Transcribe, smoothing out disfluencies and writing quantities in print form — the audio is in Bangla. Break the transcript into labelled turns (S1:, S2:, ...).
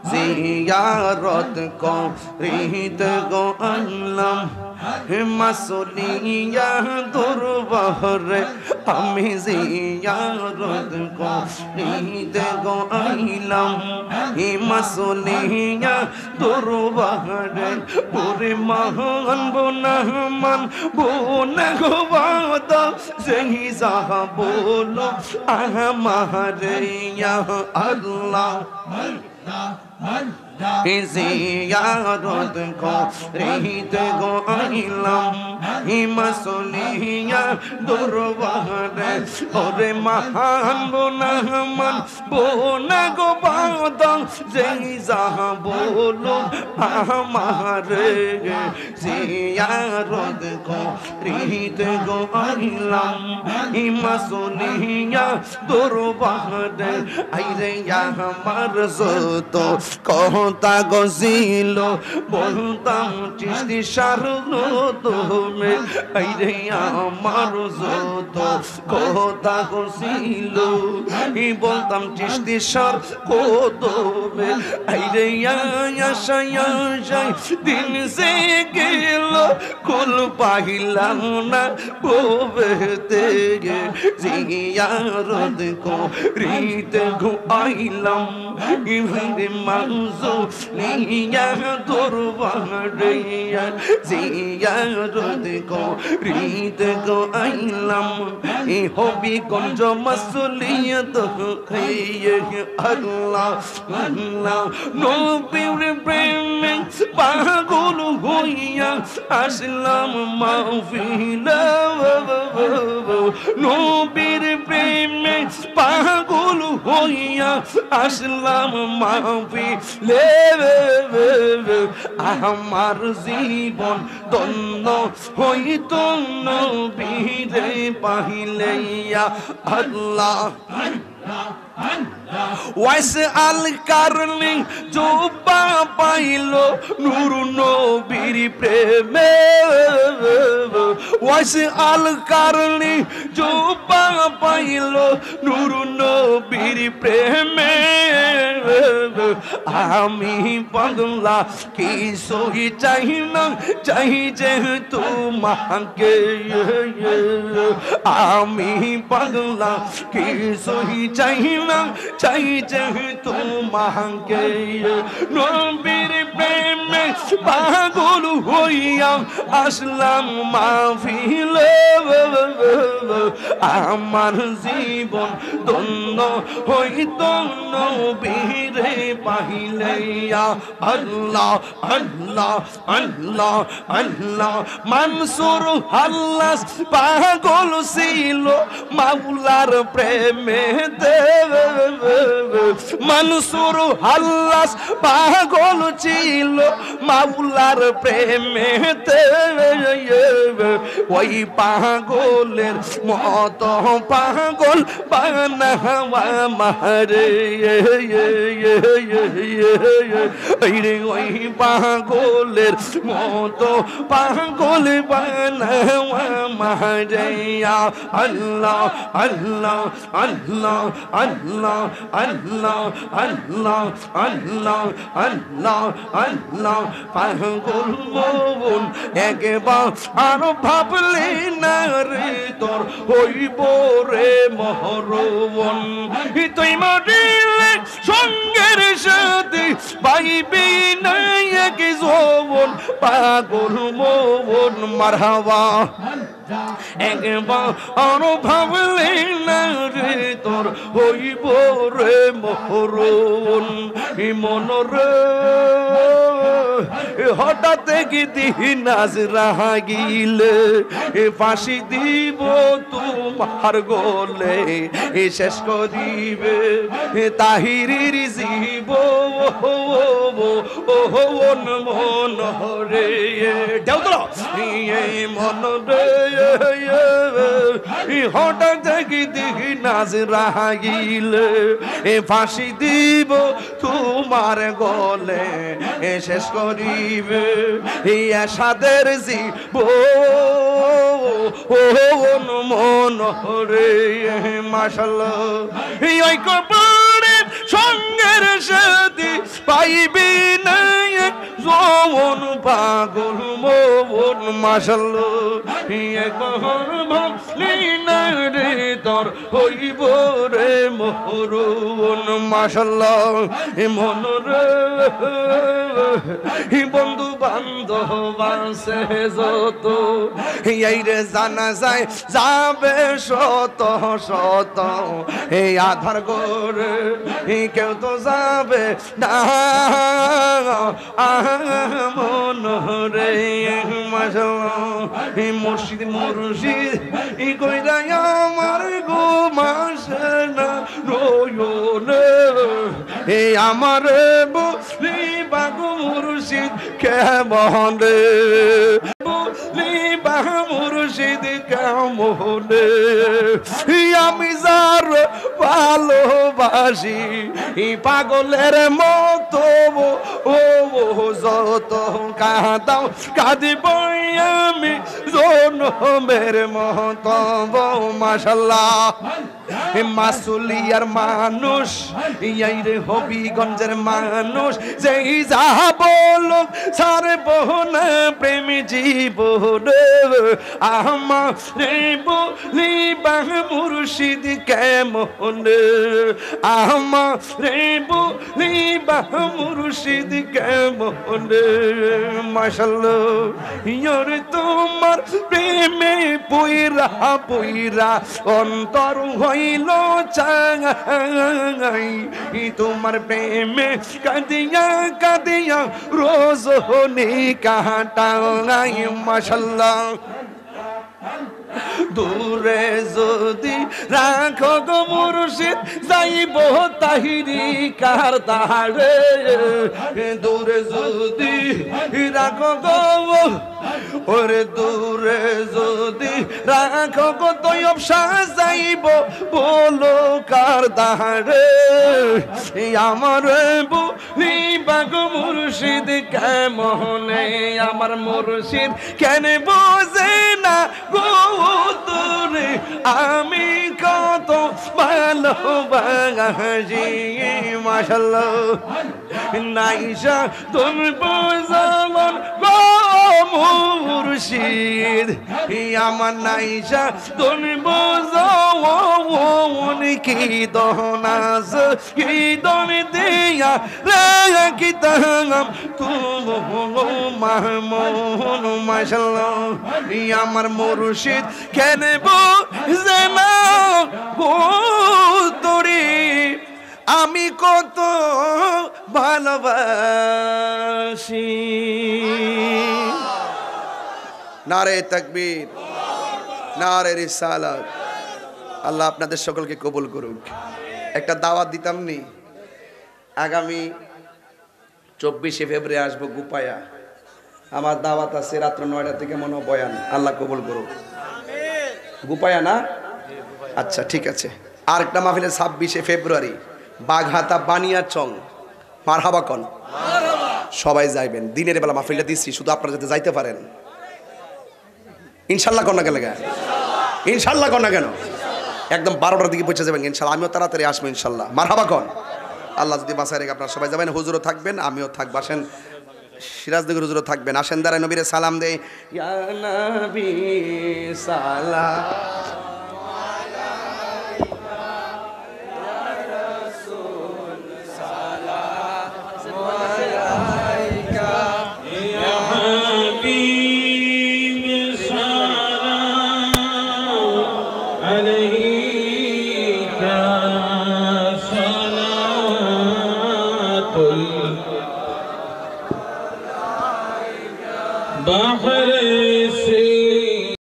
S1: জিয়ারত করিতে গো আইলাম মাসুলিয়া দরবারে আমি জিয়ারত করিতে গো আইলাম মাসুলিয়া দরবারে ওরে মহান বোনামান বোনা গো বাদ যেই যাহা বলো আমারে ইয়া আল্লাহ জিয়ারত করিতে গো আইলাম মাসুলিয়া দরবারে ওরে মহান বোনামান বোনা গো বাদ যেই যাহা বলো আমারে জিয়ারত করিতে গো আইলাম মাসুলিয়া দরবারে আইরে আমার যত কথা গজিল বলতাম চিস্তি সারলো তুমি আইরে আমার যত কথা গজিল বলতাম চিস্তি সার তুমি আইরে দিন সে গেল কুল পাইলাম না ববেতে জিয়ারত করিতে গো আইলাম ইভরে মাসুলিয়া দরবারে জিয়ারত করিতে গো আইলাম হবিগঞ্জ মাসুলিয়া আল্লাহ আল্লাহ নবীর প্রেমে পাগল হইয়া আসলাম মাহফিলে নবীর প্রেমে পাগল হইয়া আসলাম মাহফিলে আমার জীবন ধন্য হইত নবীরে পাইলে আল্লাহ ওয়াইস আল কারনি জোবা পাইলো নূর নবীর প্রেমে ওয়াইস আল কারনি জোবা পাইলো নূর নবীর প্রেমে আমি পাগলা কি সহি চাই না চাই যেহেতু মাকে আমি পাগলা কি সহি চাই না চাই যেহেতু মাকে নবীর প্রেমে পাগল হইয়া আসলাম মাহফিলে আমার জীবন ধন্য হইত নবীরে পাইলে আল্লাহ আল্লাহ আল্লাহ আল্লাহ মানসুর হাল্লাস পাগল ছিল মাওলার প্রেমে মানসুর হাল্লাস পাগল ছিল মাওলার প্রেমেতে ওই পাগলের মত পাগল বানাওয়া মারে ওই পাগলের মত পাগল বানাওয়া মারে আল্লাহ আল্লাহ আল্লাহ আল্লাহ আল্লাহ আল্লাহ আল্লাহ আল্লাহ আল্লাহ পাগল মন একবার আর ভাবলি না রে তোর হইব রে মহরবন তুই মরিলে সঙ্গের সাথে পাইবি না এক যৌবন পাগল মন মারহাবা একবার আর ভাবলি না রে তোর হইব রে মহরবন মনরে হঠাৎ দিন নাজরা গিলে ফাঁসি দিব তোমার গোলে শেষ করিবে তাহিরির জীব মন রে মন রে হঠাৎ দিন নাজরা গিলে ফাঁসি দিব তোমার গলে শেষ করিবে সাদের জীব মন রে মাশাআল্লাহ ওই কবরের সঙ্গের শাদি পাইবি না যৌবন পাগল মন মাশাআল্লাহ একবার ভাবলি না রে তোর হইব রে মরুন মাশাআল্লাহ মন রে বন্ধু বান্ধব আছে যত এই রে জানা যায় যাবে শত শত এই আধার করে কেউ তো যাবে না মন রে মাশাআল্লাহ মুর্শিদ মুর্শিদ কইরা আমার ঘুম আসে না রোয়নে এই আমার বলি বাগু মুর্শিদ কেমন রে বলি বাগু মুর্শিদ কেমন রে আমি যার ভালোবাসি পাগলের মতো ও যত কাঁদাও কাঁদিব আমি জনমের মতো মাশাআল্লাহ মাসুলিয়ার মানুষ এই রে হবিগঞ্জের মানুষ যেই যা বলুক ছাড়ব না প্রেম জীবন আমার রে বলি বাহ মুর্শিদ কেমন আমার রে বলি বাহ মুর্শিদ কেমন মাশাআল্লাহ ইয়রে তোমার প্রেমে পইরা পইরা অন্তর হইল চাই তোমার প্রেমে কাঁদিয়া কাঁদিয়া রোজনি কাটাই মাশাআল্লাহ দূরে যদি রাখো গো মুর্শিদ যাইব তাহিরি কার দাঁড়ে দূরে যদি রাখো গো ওরে দূরে যদি রাখো গো তয়ব সাজাইব বলো কার দাঁড়ে আমার বলি বাগো মুর্শিদ কেমনে আমার মুর্শিদ কেন বোঝে না গো তোরে আমি কত ভালোবাসি মাশাআল্লাহ নাইসা তোর বোঝামন গো মুর্শিদ আমার নাইসা তোর বোঝামন কি দনাস কি দন দিয়া রে কি তাম মাহমুন মাশাআল্লাহ আমার মুর্শিদ কেন বোঝে না গো তোরে আমি কত ভালোবাসি নারে তাকবীর নারে রিসালাত আল্লাহ আপনাদের সকলকে কবুল করুক একটা দাওয়াত দিতাম নি আগামী 24শে ফেব্রুয়ারি আসবো গুপায়া আমার দাওয়াত আছে রাত 9টা থেকে মনো বয়ান আল্লাহ কবুল করুক গুপায়া না আচ্ছা ঠিক আছে আর একটা মাহফিলে 26শে ফেব্রুয়ারি বাঘহাতা বানিয়াচং মারহাবা কোন সবাই যাইবেন দিনের বেলা মাহফিলটা দিচ্ছি শুধু আপনারা যাতে যাইতে পারেন ইনশাআল্লাহ কোন না গেলে ইনশাআল্লাহ কোন না কেন একদম 12টার দিকে পৌঁছে যাবেন ইনশাআল্লাহ আমিও তাড়াতাড়ি আসবো ইনশাআল্লাহ মারহাবা কোন আল্লাহ যদি বাঁচায় রেখে আপনারা সবাই যাবেন হুজুরও থাকবেন আমিও থাকবো আসেন সিরাজনগর হুজুরও থাকবেন আসেন দাঁড়ায় নবীরে সালাম দেই ইয়া নবী সালাম
S2: बाहर से